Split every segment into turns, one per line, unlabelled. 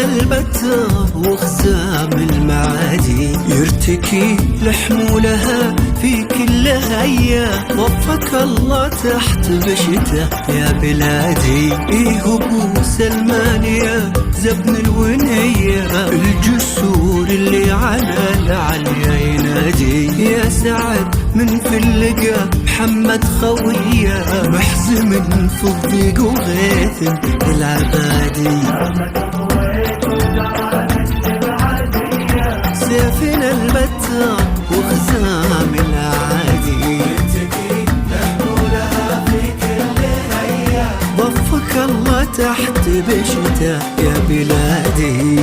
البتة وخزام المعادي، يرتكي لحمولها في كل هيا، وفك الله تحت بشته يا بلادي. إيه أبو سلمان يا زبن الونية، الجسور اللي على العليا ينادي. يا سعد من في اللقا محمد خوية، محزم في الضيق وغيث العبادي. سيفنا البتة وخزام العادي، ضفك الله تحت بشته يا بلادي.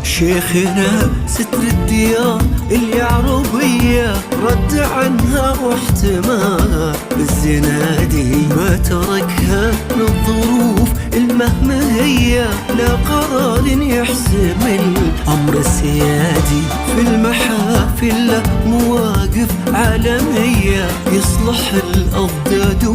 شيخنا ستر الديار اليعربية، رد عنها واحتمال الزنادي، ما تركها للظروف المهمهية، لا قرار يحسم الأمر السيادي. في المحافل له مواقف عالمية، يصلح الأضداد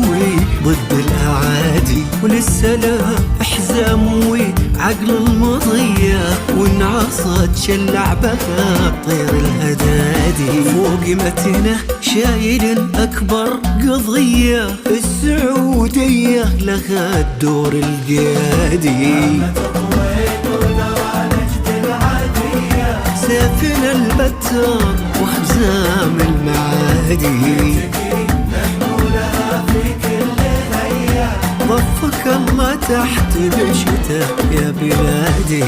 ضد الأعادي، وللسلام حزام وعقل المضية، وانعصت شلع بها طير الهدادي. فوق متنه شايل أكبر قضية، السعودية لها الدور القيادي. سيفنا البتة وخزام المعادي، ضفك الله تحت بشته يا بلادي.